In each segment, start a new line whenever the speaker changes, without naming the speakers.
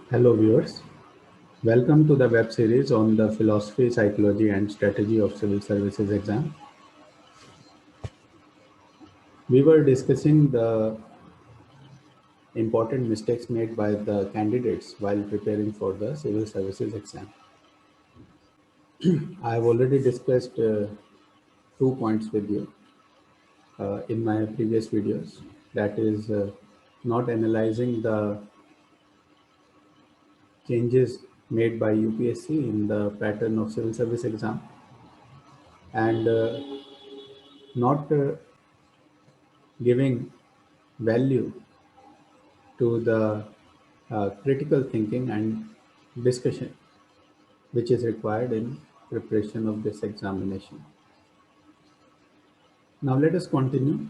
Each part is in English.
Hello viewers, welcome to the web series on the philosophy, psychology and strategy of civil services exam. We were discussing the important mistakes made by the candidates while preparing for the civil services exam. I have already discussed 2 points with you in my previous videos. That is not analyzing the changes made by UPSC in the pattern of civil service exam and not giving value to the critical thinking and discussion which is required in preparation of this examination. Now let us continue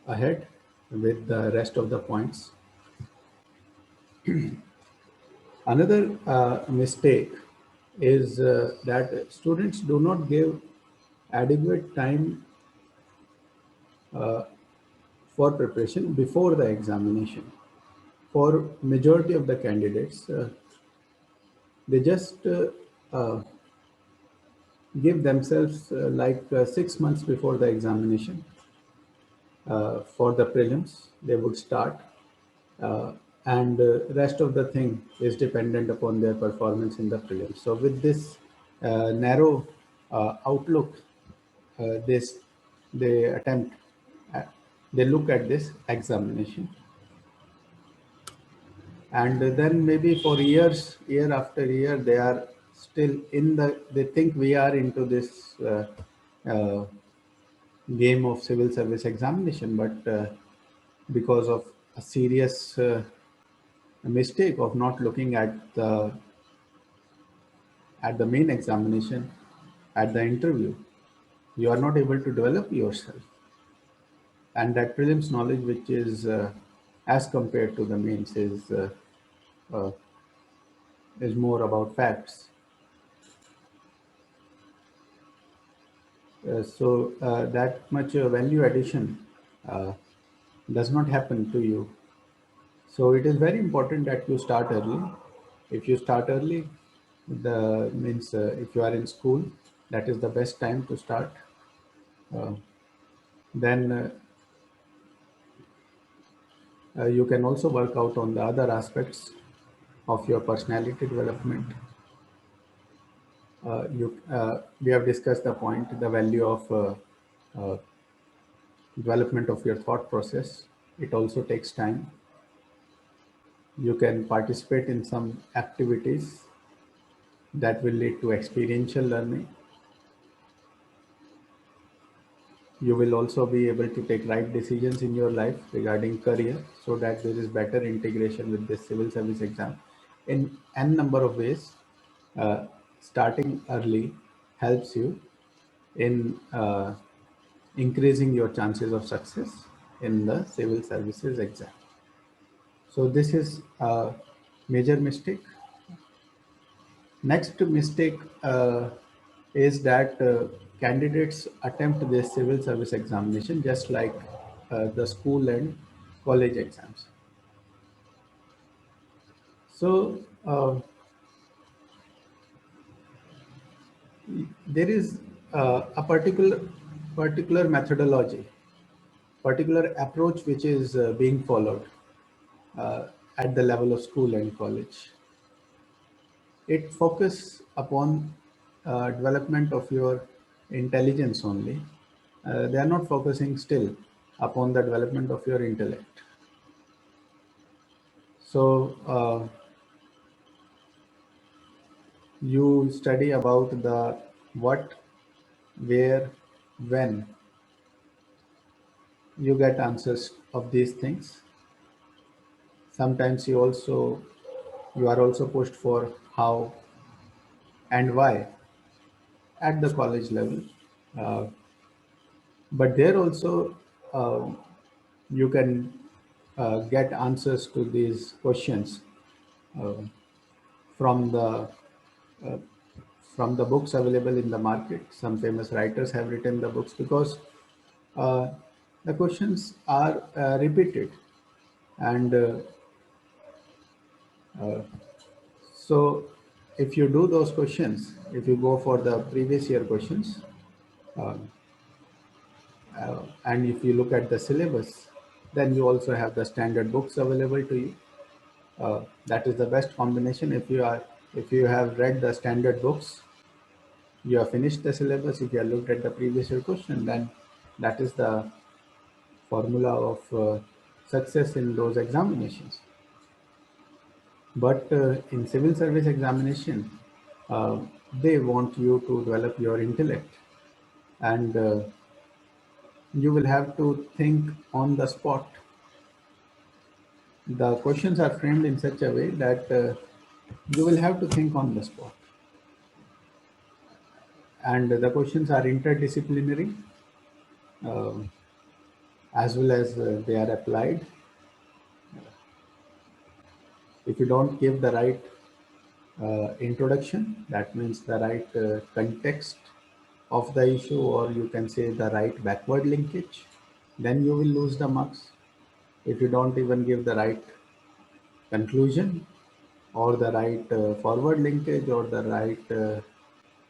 ahead with the rest of the points. Another mistake is that students do not give adequate time for preparation before the examination. For majority of the candidates, they just give themselves 6 months before the examination for the prelims. They would start, and rest of the thing is dependent upon their performance in the prelims. So with this narrow outlook, this they attempt, uh, they look at this examination, and then maybe for years, year after year, they are still in the. They think we are into this uh, game of civil service examination, but because of a serious mistake of not looking at the main examination, at the interview, you are not able to develop yourself, and that prelims knowledge, which is as compared to the mains, uh, is more about facts. So that much value addition uh, does not happen to you. So it is very important that you start early. If you start early, the means if you are in school, that is the best time to start. Uh, then you can also work out on the other aspects of your personality development. We have discussed the point, the value of uh, development of your thought process. It also takes time. You can participate in some activities that will lead to experiential learning. You will also be able to take right decisions in your life regarding career, so that there is better integration with the civil service exam in n number of ways. Starting early helps you in increasing your chances of success in the civil services exam. So this is a major mistake. Next mistake is that candidates attempt this civil service examination just like the school and college exams. So there is a particular methodology, particular approach which is being followed at the level of school and college. It focus upon development of your intelligence only. They are not focusing still upon the development of your intellect. So you study about the what, where, when. You get answers of these things. Sometimes you are also pushed for how and why at the college level. Uh, but there also you can get answers to these questions uh, from the uh, from the books available in the market. Some famous writers have written the books because uh, the questions are repeated, and Uh, so if you do those questions, if you go for the previous year questions, uh, and if you look at the syllabus, then you also have the standard books available to you. That is the best combination. If you have read the standard books, you have finished the syllabus. If you have looked at the previous year question, then that is the formula of success in those examinations. But in civil service examination, uh, they want you to develop your intellect, and you will have to think on the spot. The questions are framed in such a way that you will have to think on the spot. And the questions are interdisciplinary, uh, as well as they are applied. If you don't give the right introduction, that means the right context of the issue, or you can say the right backward linkage, then you will lose the marks. If you don't even give the right conclusion, or the right forward linkage, or the right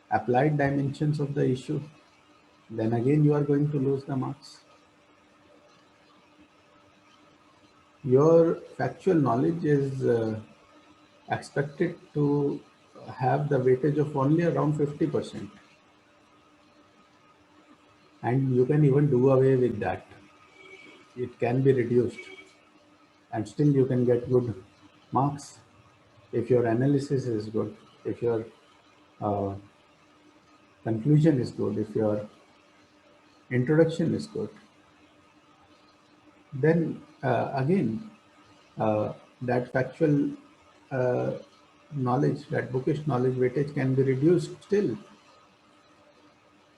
applied dimensions of the issue, then again you are going to lose the marks. Your factual knowledge is expected to have the weightage of only around 50%, and you can even do away with that. It can be reduced, and still you can get good marks if your analysis is good, if your uh, conclusion is good, if your introduction is good. Then again, that factual uh, knowledge, that bookish knowledge weightage can be reduced still,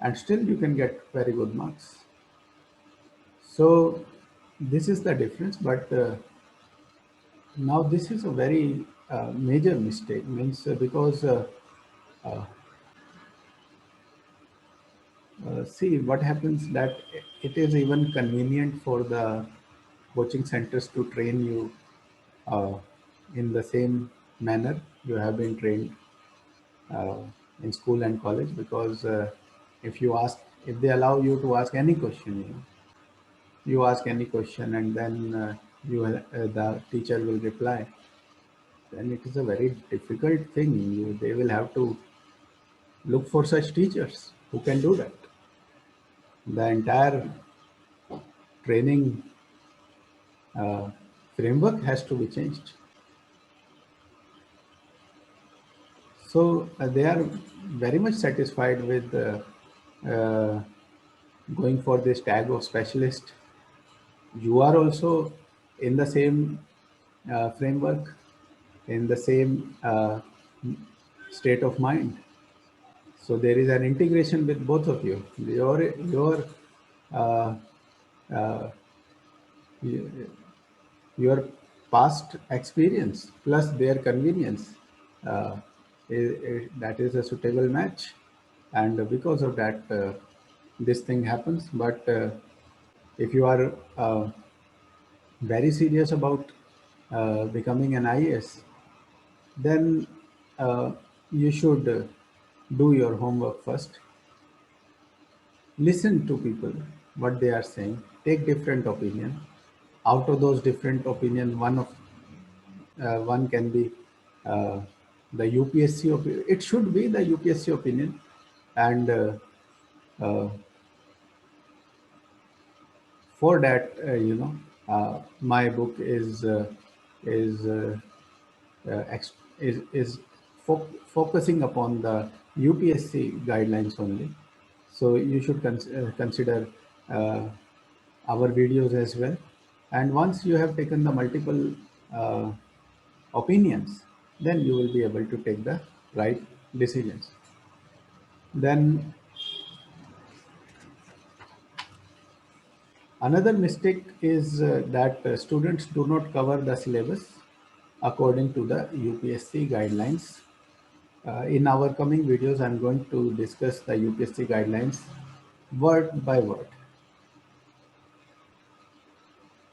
and still you can get very good marks. So this is the difference. But now this is a very major mistake, means because see what happens, that it is even convenient for the coaching centers to train you uh, in the same manner you have been trained uh, in school and college, because if you ask, if they allow you to ask any question, you ask any question, and then the teacher will reply, then it is a very difficult thing. They will have to look for such teachers who can do that. The entire training uh, framework has to be changed. So they are very much satisfied with uh, going for this tag of specialist. You are also in the same framework, in the same state of mind. So there is an integration with both of you. Your uh, uh, your past experience plus their convenience, uh, that is a suitable match, and because of that this thing happens. But if you are very serious about becoming an IAS, then you should do your homework first. Listen to people, what they are saying, take different opinion. Out of those different opinion, one can be uh, the UPSC opinion. It should be the UPSC opinion, and uh, for that, my book is is focusing upon the UPSC guidelines only. So you should consider uh, our videos as well. And once you have taken the multiple uh, opinions, then you will be able to take the right decisions. Then another mistake is that students do not cover the syllabus according to the UPSC guidelines. In our coming videos, I'm going to discuss the UPSC guidelines word by word,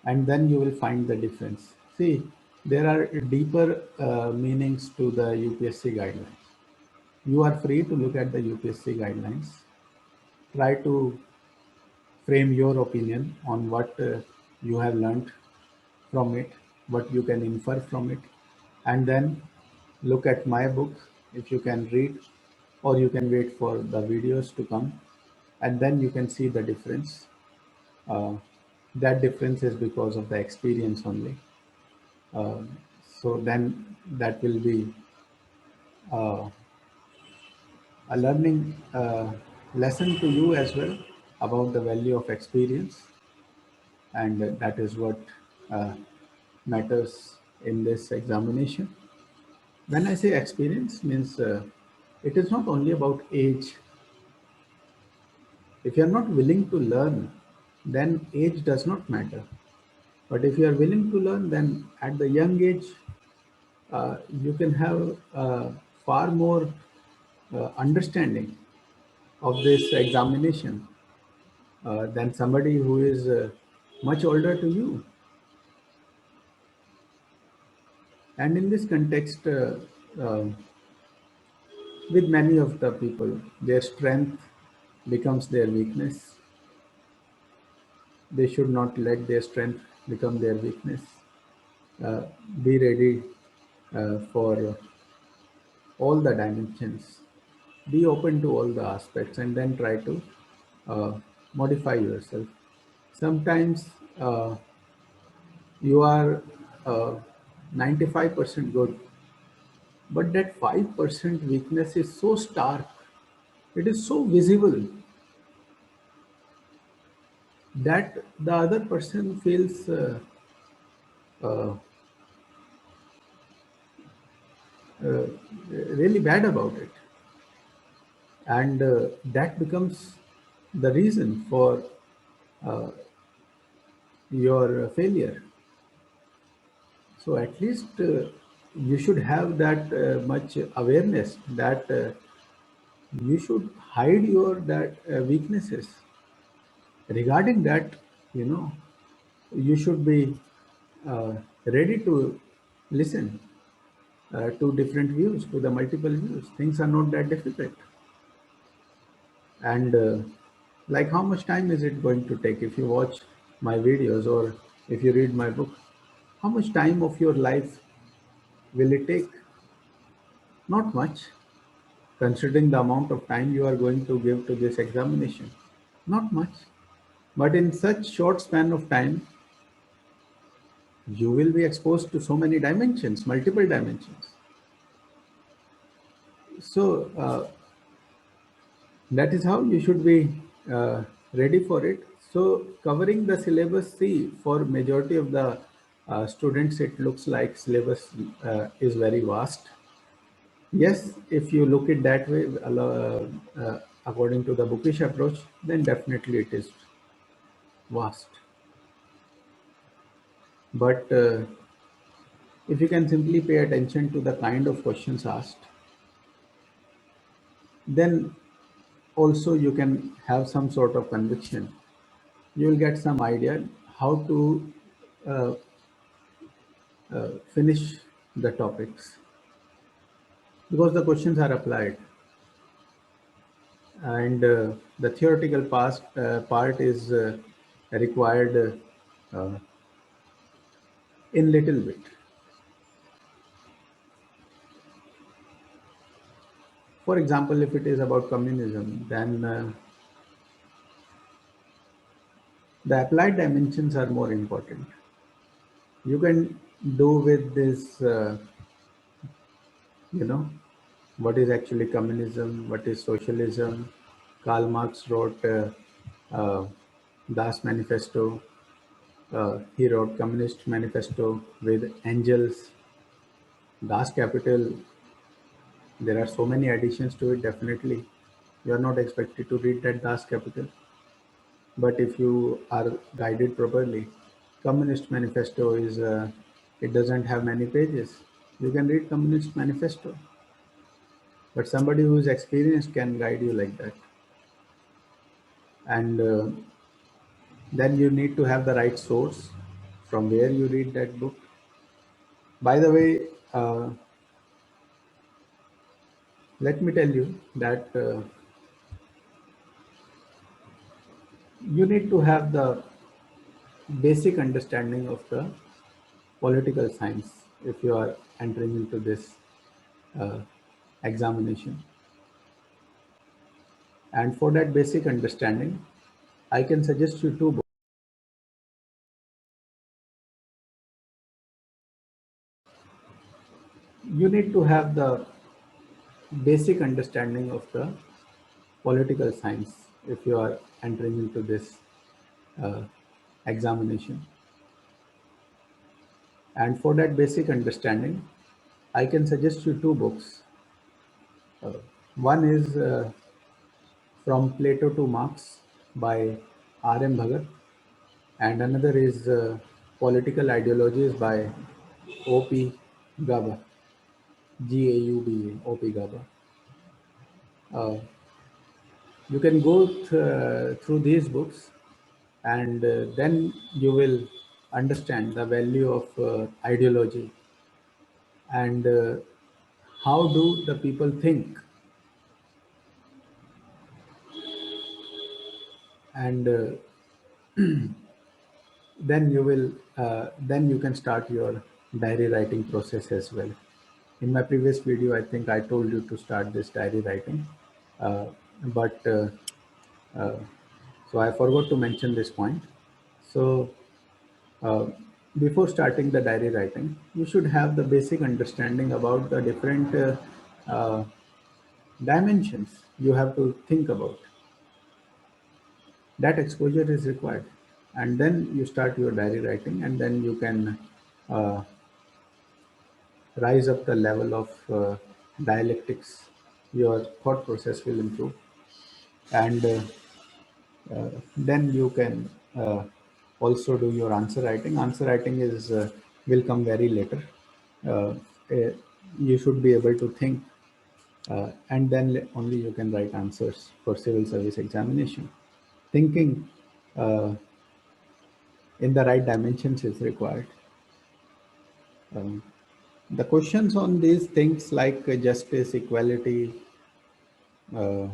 and then you will find the difference. See, There are deeper meanings to the UPSC guidelines. You are free to look at the UPSC guidelines, try to frame your opinion on what you have learned from it, what you can infer from it, and then look at my book if you can read, or you can wait for the videos to come, and then you can see the difference. Uh, that difference is because of the experience only. Uh, so then that will be uh, a learning lesson to you as well about the value of experience, and that is what uh, matters in this examination. When I say experience, means it is not only about age. If you are not willing to learn, then age does not matter. But if you are willing to learn, then at the young age, you can have far more understanding of this examination than somebody who is much older to you. And in this context, uh, with many of the people, their strength becomes their weakness. They should not let their strength become their weakness. Uh, be ready for all the dimensions. Be open to all the aspects and then try to uh, modify yourself. Sometimes you are uh, 95% good, but that 5% weakness is so stark, it is so visible that the other person feels uh, uh, really bad about it. And that becomes the reason for uh, your failure. So at least you should have that much awareness that you should hide your that weaknesses. Regarding that, you know, you should be ready to listen to different views, to the multiple views. Things are not that difficult. And like, how much time is it going to take if you watch my videos or if you read my book? How much time of your life will it take? Not much, considering the amount of time you are going to give to this examination. Not much. But in such short span of time, you will be exposed to so many dimensions, multiple dimensions. So that is how you should be ready for it. So covering the syllabus, see, for majority of the students, it looks like syllabus is very vast. Yes, if you look it that way, according to the bookish approach, then definitely it is vast. But if you can simply pay attention to the kind of questions asked, then also you can have some sort of conviction. You will get some idea how to uh, finish the topics, because the questions are applied, and the theoretical part is required in little bit. For example, if it is about communism, then the applied dimensions are more important. You can do with this, you know, what is actually communism, what is socialism. Karl Marx wrote Das Manifesto. He wrote Communist Manifesto with Engels, Das Kapital. There are so many additions to it. Definitely, you are not expected to read that Das Kapital, but if you are guided properly, Communist Manifesto is it doesn't have many pages. You can read Communist Manifesto, but somebody who is experienced can guide you like that. And then you need to have the right source from where you read that book. By the way, let me tell you that you need to have the basic understanding of the political science if you are entering into this uh, examination. And for that basic understanding, I can suggest you two books. You need to have the basic understanding of the political science if you are entering into this uh, examination. And for that basic understanding, I can suggest you two books. Uh, One is From Plato to Marx by R.M. Bhagat, and another is Political Ideologies by O.P. Gaba, Gauba, O.P. Gaba. Uh, you can go through these books, and then you will understand the value of ideology and how do the people think, and then you can start your diary writing process as well. In my previous video, I think I told you to start this diary writing, uh, but uh, so I forgot to mention this point. So uh, before starting the diary writing, you should have the basic understanding about the different uh, dimensions you have to think about. That exposure is required, and then you start your diary writing, and then you can uh, rise up the level of dialectics. Your thought process will improve, and then you can also do your answer writing. Answer writing is will come very later. uh, uh, you should be able to think, and then only you can write answers for civil service examination. Thinking in the right dimensions is required. um, the questions on these things like justice, equality, uh,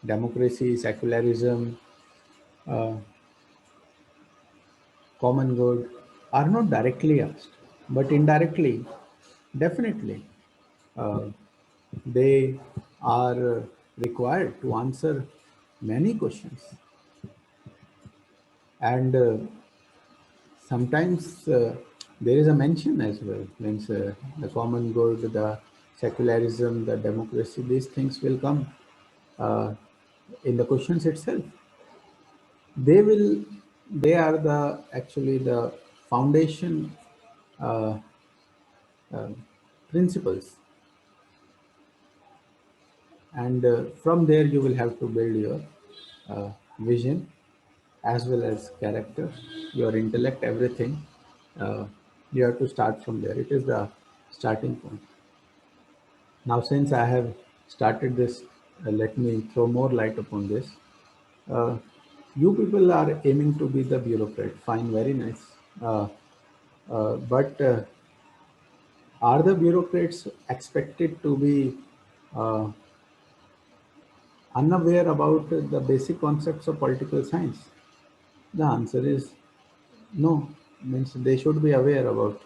democracy, secularism, uh, common good are not directly asked, but indirectly, definitely, uh, they are required to answer many questions. And sometimes there is a mention as well, means the common good, the secularism, the democracy, these things will come uh, in the questions itself. They will, they are the actually the foundation uh, uh, principles, and from there you will have to build your vision as well as character, your intellect, everything. uh, you have to start from there. It is the starting point. Now, since I have started this, let me throw more light upon this. uh, you people are aiming to be the bureaucrat, fine, very nice. But are the bureaucrats expected to be uh, unaware about the basic concepts of political science? The answer is no. Means they should be aware about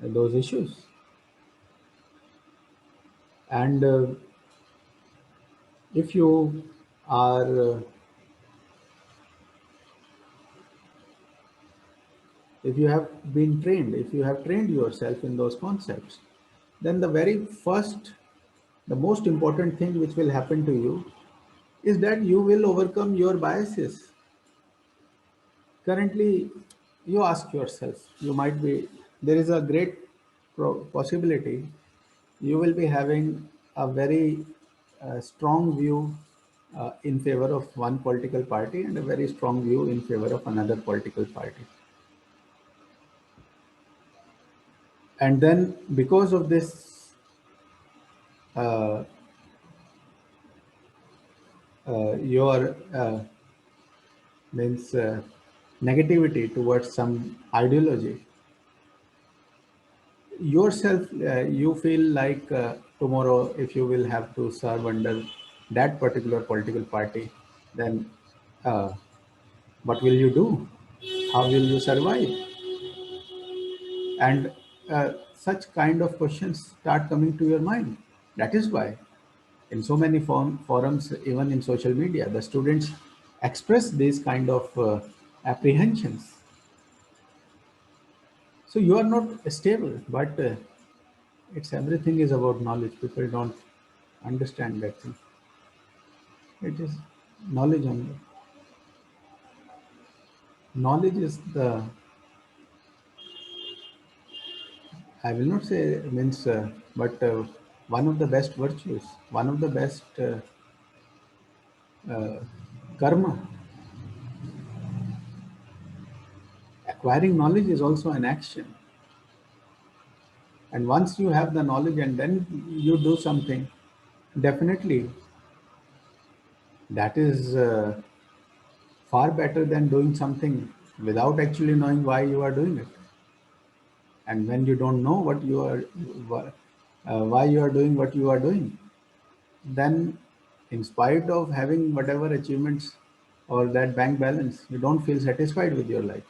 those issues. And if you are, if you have been trained, if you have trained yourself in those concepts, then the very first, the most important thing which will happen to you is that you will overcome your biases. Currently, you ask yourself, you might be, there is a great possibility you will be having a very strong view in favor of one political party and a very strong view in favor of another political party. And then, because of this, uh, your means negativity towards some ideology, yourself, you feel like tomorrow if you will have to serve under that particular political party, then uh, what will you do? How will you survive? And such kind of questions start coming to your mind. That is why in so many forums, even in social media, the students express these kind of apprehensions. So you are not stable, but it's everything is about knowledge. People don't understand that thing. It is knowledge only. Knowledge is the, I will not say means, but one of the best virtues, one of the best karma. Acquiring knowledge is also an action. And once you have the knowledge and then you do something, definitely that is far better than doing something without actually knowing why you are doing it. And when you don't know what you are, why you are doing what you are doing, then in spite of having whatever achievements or that bank balance, you don't feel satisfied with your life.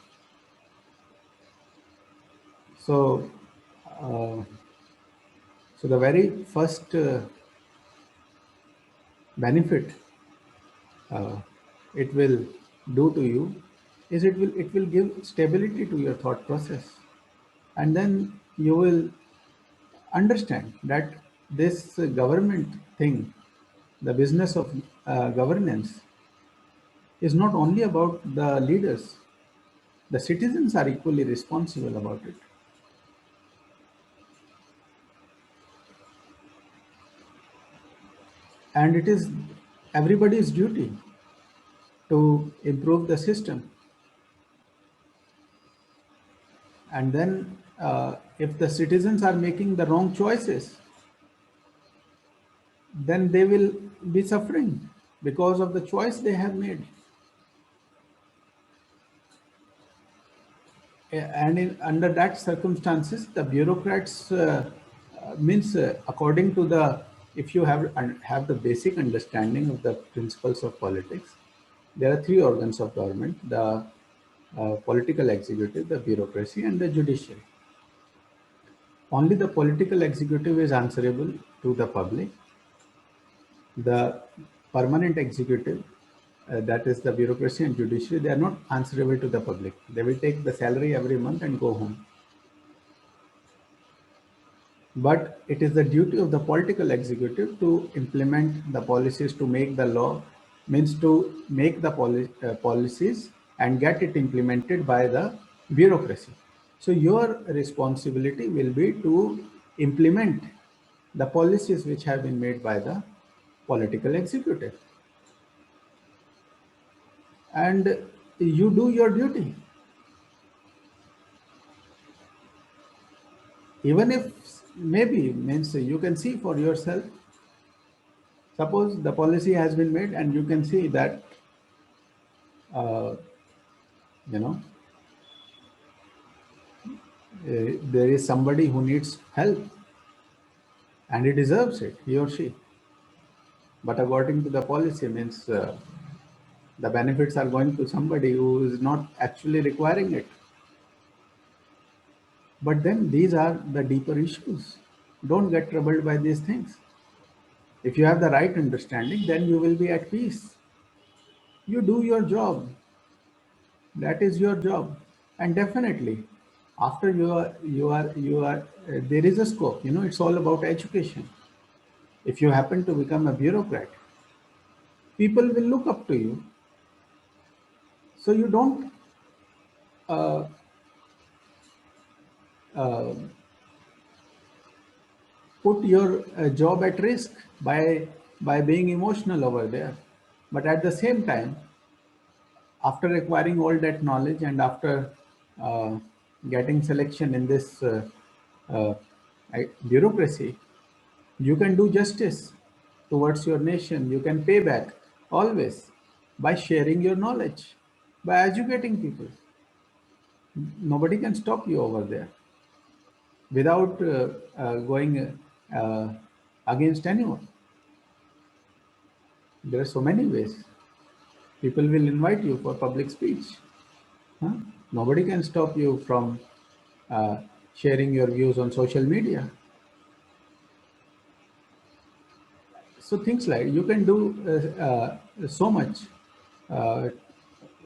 So, uh, so the very first benefit uh, it will do to you is it will give stability to your thought process, and then you will understand that this government thing, the business of governance, is not only about the leaders. The citizens are equally responsible about it, and it is everybody's duty to improve the system. And then if the citizens are making the wrong choices, then they will be suffering because of the choice they have made. And under that circumstances, the bureaucrats means according to the, if you have the basic understanding of the principles of politics, there are three organs of government: the political executive, the bureaucracy, and the judiciary. Only the political executive is answerable to the public. The permanent executive, that is the bureaucracy and judiciary, they are not answerable to the public. They will take the salary every month and go home. But it is the duty of the political executive to implement the policies, to make the law, means to make the policies and get it implemented by the bureaucracy. So your responsibility will be to implement the policies which have been made by the political executive, and you do your duty. Even if maybe means you can see for yourself, suppose the policy has been made and you can see that uh, you know there is somebody who needs help and he deserves it, he or she, but according to the policy means the benefits are going to somebody who is not actually requiring it. But then these are the deeper issues. Don't get troubled by these things. If you have the right understanding, then you will be at peace. You do your job. That is your job. And definitely, after there is a scope. It's all about education. If you happen to become a bureaucrat, people will look up to you. So you don't uh, uh, put your job at risk by being emotional over there. But at the same time, after acquiring all that knowledge and after uh, getting selection in this uh, bureaucracy, you can do justice towards your nation. You can pay back always by sharing your knowledge, by educating people. Nobody can stop you over there. without going against anyone. There are so many ways. People will invite you for public speech. Huh? Nobody can stop you from uh, sharing your views on social media. So things like you can do so much uh,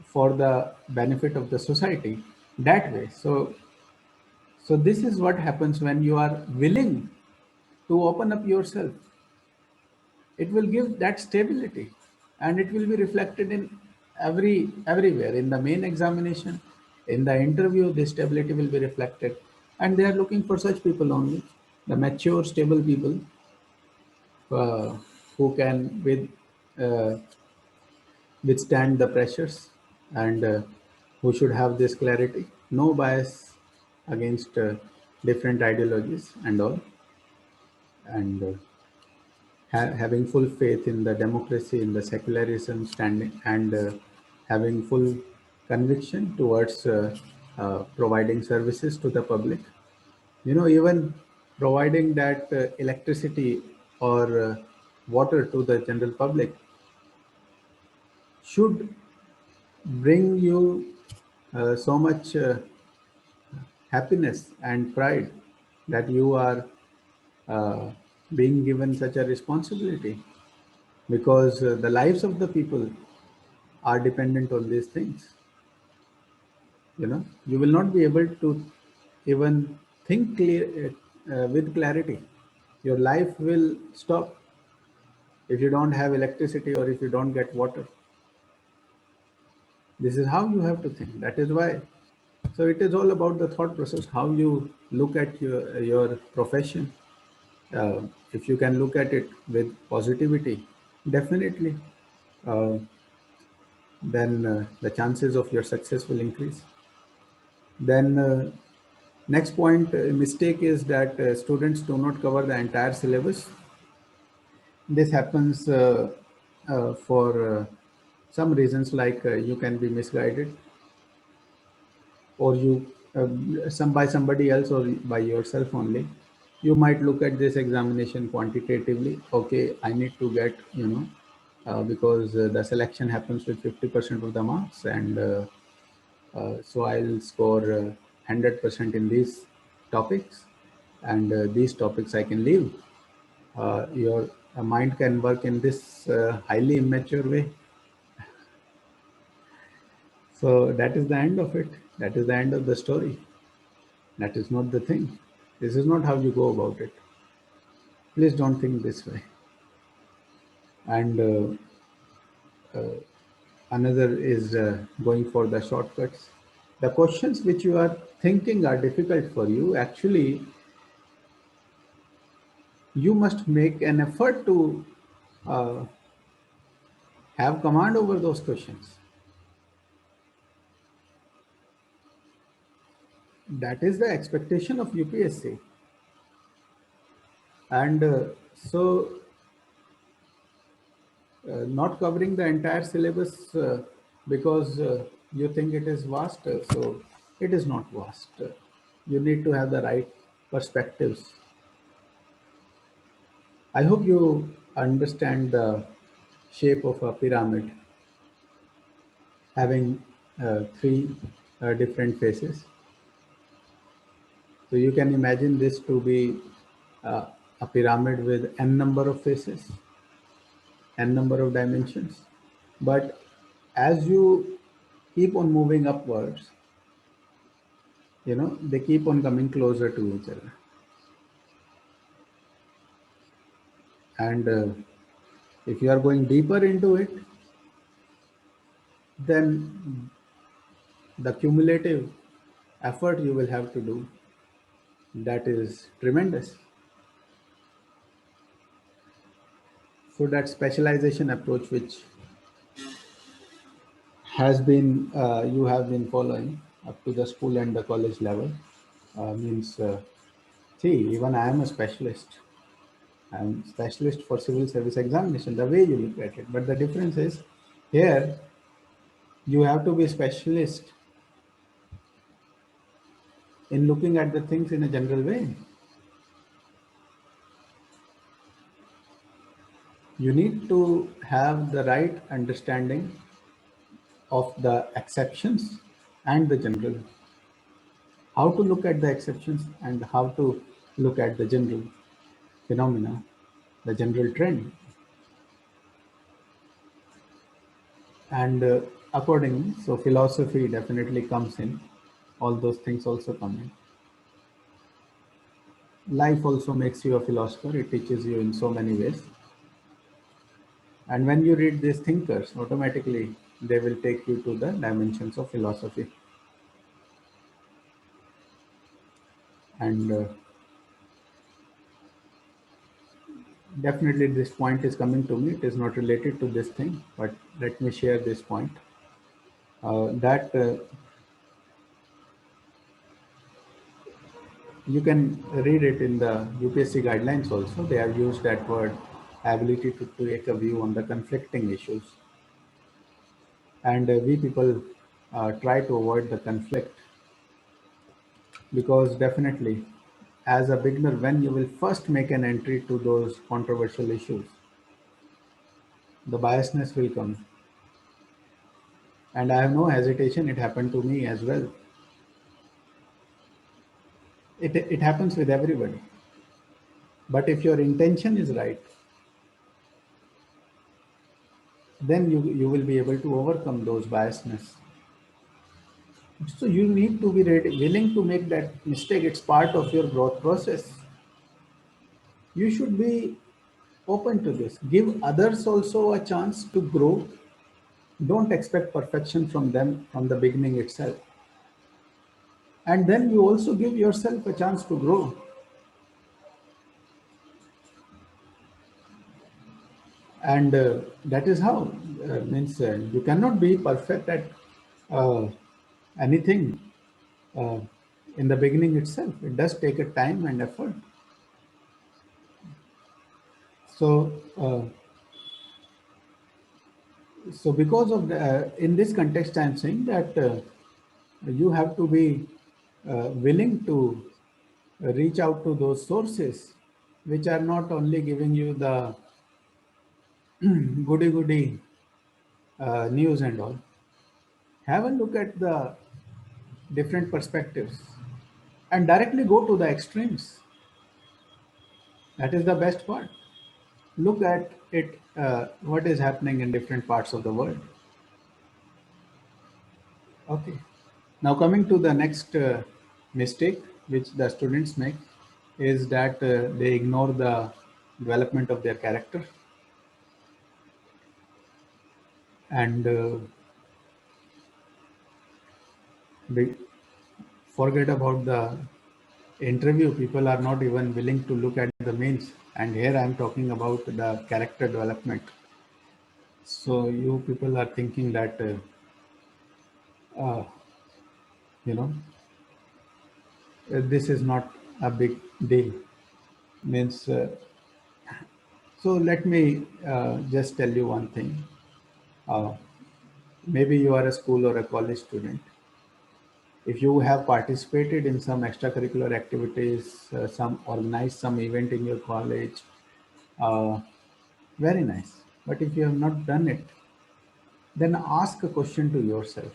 for the benefit of the society that way. So this is what happens when you are willing to open up yourself. It will give that stability, and it will be reflected in everywhere in the main examination, in the interview. The stability will be reflected, and they are looking for such people only, the mature, stable people uh, who can uh, withstand the pressures, and who should have this clarity, no bias against different ideologies and all, and having full faith in the democracy, in the secularism standing, and having full conviction towards providing services to the public. Even providing that electricity or water to the general public should bring you so much happiness and pride that you are uh, being given such a responsibility, because the lives of the people are dependent on these things. You will not be able to even think with clarity. Your life will stop if you don't have electricity or if you don't get water. This is how you have to think. That is why. So it is all about the thought process, how you look at your profession. uh, if you can look at it with positivity, definitely, uh, then the chances of your success will increase. Then next point, mistake is that students do not cover the entire syllabus. This happens for some reasons, like you can be misguided, or you some by somebody else or by yourself only. You might look at this examination quantitatively. Okay, I need to get, because the selection happens with 50% of the marks, and so I'll score 100% in these topics, and these topics I can leave. Your mind can work in this highly immature way. So that is the end of it. That is the end of the story. That is not the thing. This is not how you go about it. Please don't think this way. And another is going for the shortcuts. The questions which you are thinking are difficult for you, actually, you must make an effort to uh, have command over those questions. That is the expectation of UPSC. And so, not covering the entire syllabus because you think it is vast, so it is not vast. You need to have the right perspectives. I hope you understand the shape of a pyramid having three different faces. So you can imagine this to be uh, a pyramid with n number of faces, n number of dimensions. But as you keep on moving upwards, they keep on coming closer to each other. And if you are going deeper into it, then the cumulative effort you will have to do, that is tremendous. So that specialization approach, which has been you have been following up to the school and the college level, means see, even I am a specialist. I'm specialist for civil service examination, the way you look at it. But the difference is, here you have to be specialist in looking at the things in a general way. You need to have the right understanding of the exceptions and the general. How to look at the exceptions and how to look at the general phenomena, the general trend. And accordingly, so philosophy definitely comes in. All those things also come in. Life also makes you a philosopher. It teaches you in so many ways. And when you read these thinkers, automatically they will take you to the dimensions of philosophy. And definitely this point is coming to me. It is not related to this thing, but let me share this point. That you can read it in the UPSC guidelines also. They have used that word, ability to take a view on the conflicting issues. And we people try to avoid the conflict, because definitely as a beginner, when you will first make an entry to those controversial issues, the biasness will come. And I have no hesitation, it happened to me as well. It happens with everybody. But if your intention is right, then you will be able to overcome those biasness. So you need to be ready, willing to make that mistake. It's part of your growth process. You should be open to this. Give others also a chance to grow. Don't expect perfection from them from the beginning itself. And then you also give yourself a chance to grow. And that is how, means you cannot be perfect at uh, anything uh, in the beginning itself. It does take a time and effort. So, so because of the, in this context, I'm saying that you have to be willing to reach out to those sources which are not only giving you the goody goody news and all. Have a look at the different perspectives and directly go to the extremes. That is the best part. Look at it, what is happening in different parts of the world. Okay. Now coming to the next mistake which the students make is that they ignore the development of their character, and they forget about the interview. People are not even willing to look at the means, and here I am talking about the character development. So you people are thinking that uh, you know this is not a big deal, means so let me just tell you one thing. uh, Maybe you are a school or a college student. If you have participated in some extracurricular activities, some organized some event in your college, uh, very nice. But if you have not done it, then ask a question to yourself: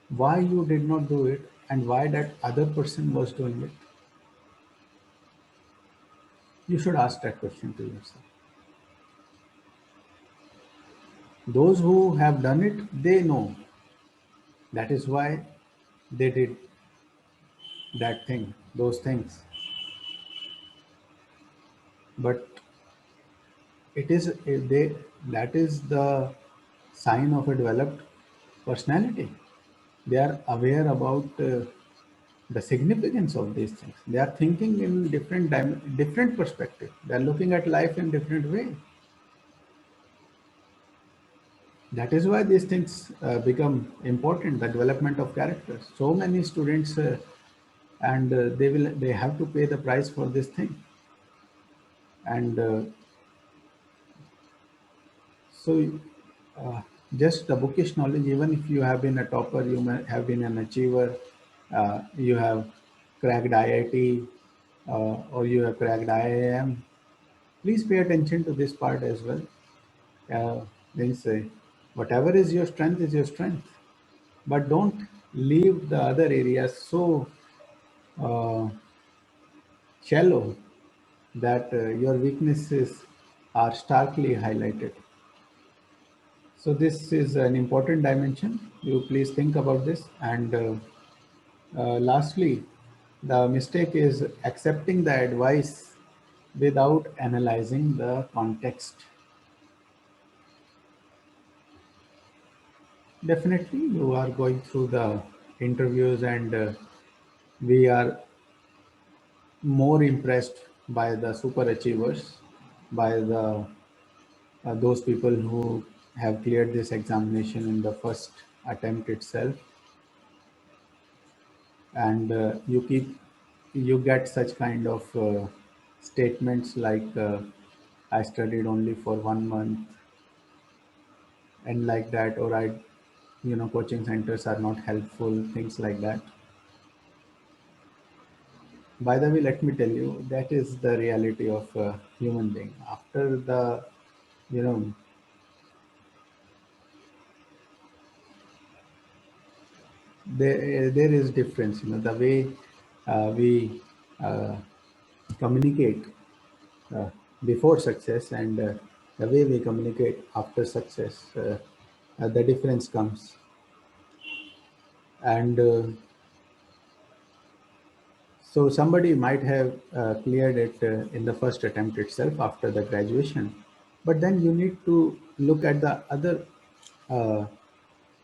why you did not do it, and why that other person was doing it. You should ask that question to yourself. Those who have done it, they know that is why they did that thing, those things. But it is they that is the sign of a developed personality. They are aware about the significance of these things. They are thinking in different perspective. They are looking at life in different way. That is why these things become important. The development of characters. So many students, and they have to pay the price for this thing. And so, uh, just the bookish knowledge, even if you have been a topper, you may have been an achiever, You have cracked IIT or you have cracked IIM. Please pay attention to this part as well. Means whatever is your strength is your strength, but don't leave the other areas so uh, shallow that your weaknesses are starkly highlighted. So this is an important dimension. You please think about this. And lastly, the mistake is accepting the advice without analyzing the context. Definitely, you are going through the interviews, and we are more impressed by the super achievers, by the those people who have cleared this examination in the first attempt itself, and you get such kind of statements like I studied only for 1 month and like that, or I, coaching centers are not helpful, things like that. By the way, let me tell you, that is the reality of a human being. After the, you know, there is difference, the way we uh, communicate uh, before success and the way we communicate after success, the difference comes. And so somebody might have cleared it in the first attempt itself after the graduation, but then you need to look at the other uh,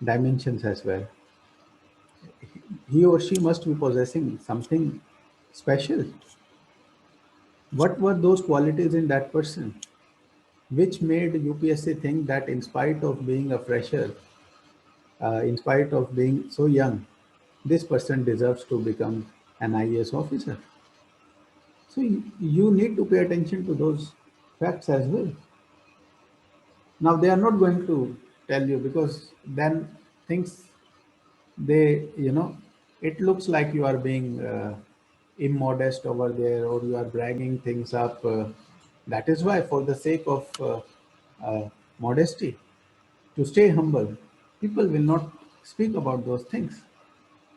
dimensions as well. He or she must be possessing something special. What were those qualities in that person which made UPSC think that in spite of being a fresher, in spite of being so young, this person deserves to become an IAS officer? So you need to pay attention to those facts as well. Now they are not going to tell you, because then things, it looks like you are being immodest over there, or you are bragging things up. That is why, for the sake of modesty, to stay humble, people will not speak about those things.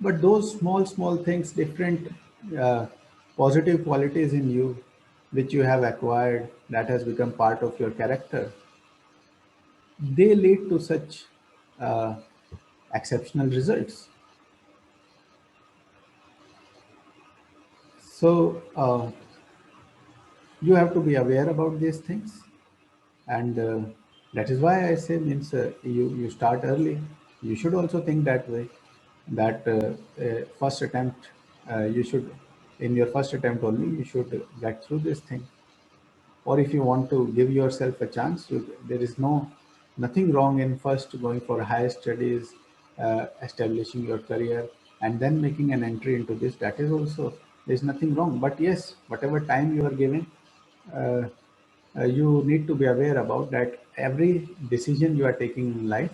But those small, small things, different uh, positive qualities in you, which you have acquired, that has become part of your character, they lead to such uh, exceptional results. So you have to be aware about these things, and that is why I say, means you start early. You should also think that way, that first attempt, you should, in your first attempt only, you should get through this thing. Or if you want to give yourself a chance, there is nothing wrong in first going for higher studies, establishing your career, and then making an entry into this. That is also, there's nothing wrong. But yes, whatever time you are giving, uh, you need to be aware about that every decision you are taking in life,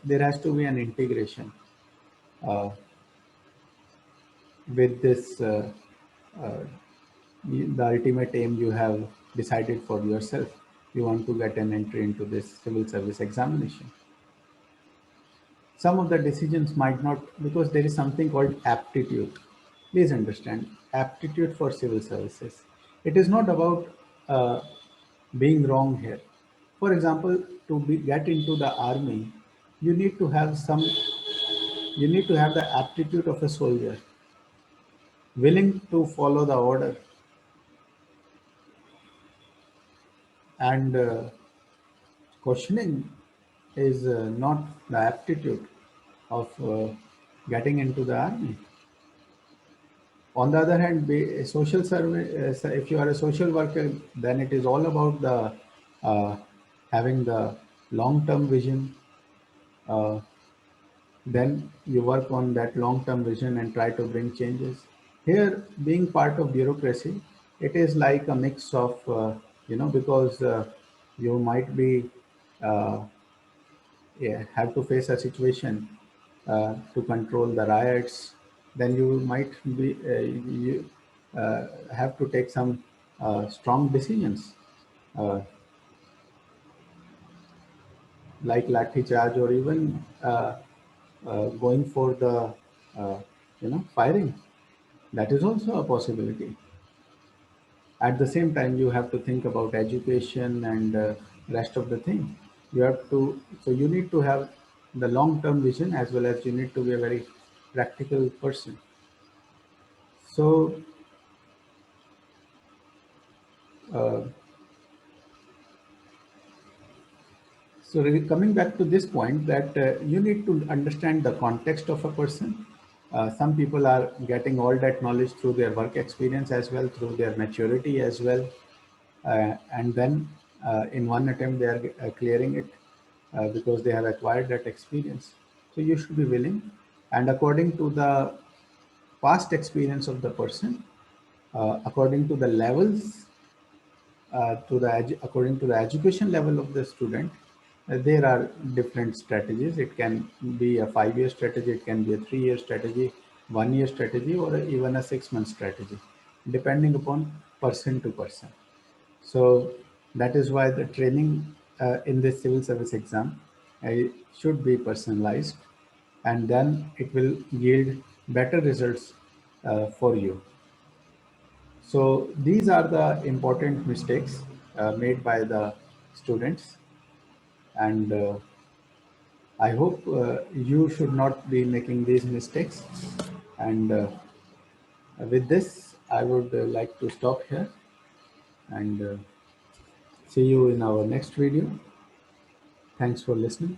there has to be an integration uh, with this, uh, the ultimate aim you have decided for yourself. You want to get an entry into this civil service examination. Some of the decisions might not, because there is something called aptitude. Please understand, aptitude for civil services. It is not about uh, being wrong here. For example, get into the army, you need to have you need to have the aptitude of a soldier, willing to follow the order, and questioning is not the aptitude of getting into the army. On the other hand, be a social service, if you are a social worker, then it is all about the having the long-term vision. Uh, then you work on that long-term vision and try to bring changes. Here, being part of bureaucracy, it is like a mix of, because you might be uh, yeah, have to face a situation to control the riots, then you might be you have to take some strong decisions, uh, like lathi charge, or even going for the uh, firing. That is also a possibility. At the same time, you have to think about education and rest of the thing. You have to, so you need to have the long term vision, as well as you need to be a very practical person. So uh, coming back to this point, that you need to understand the context of a person. Some people are getting all that knowledge through their work experience as well, through their maturity as well, and then in one attempt they are clearing it because they have acquired that experience. So you should be willing, and according to the past experience of the person, according to the levels, according to the education level of the student, there are different strategies. It can be a 5-year strategy, it can be a 3-year strategy, 1-year strategy, or even a 6-month strategy, depending upon person to person. So that is why the training in this civil service exam should be personalized, and then it will yield better results for you. So these are the important mistakes made by the students, and I hope you should not be making these mistakes. And with this, I would like to stop here, and see you in our next video. Thanks for listening.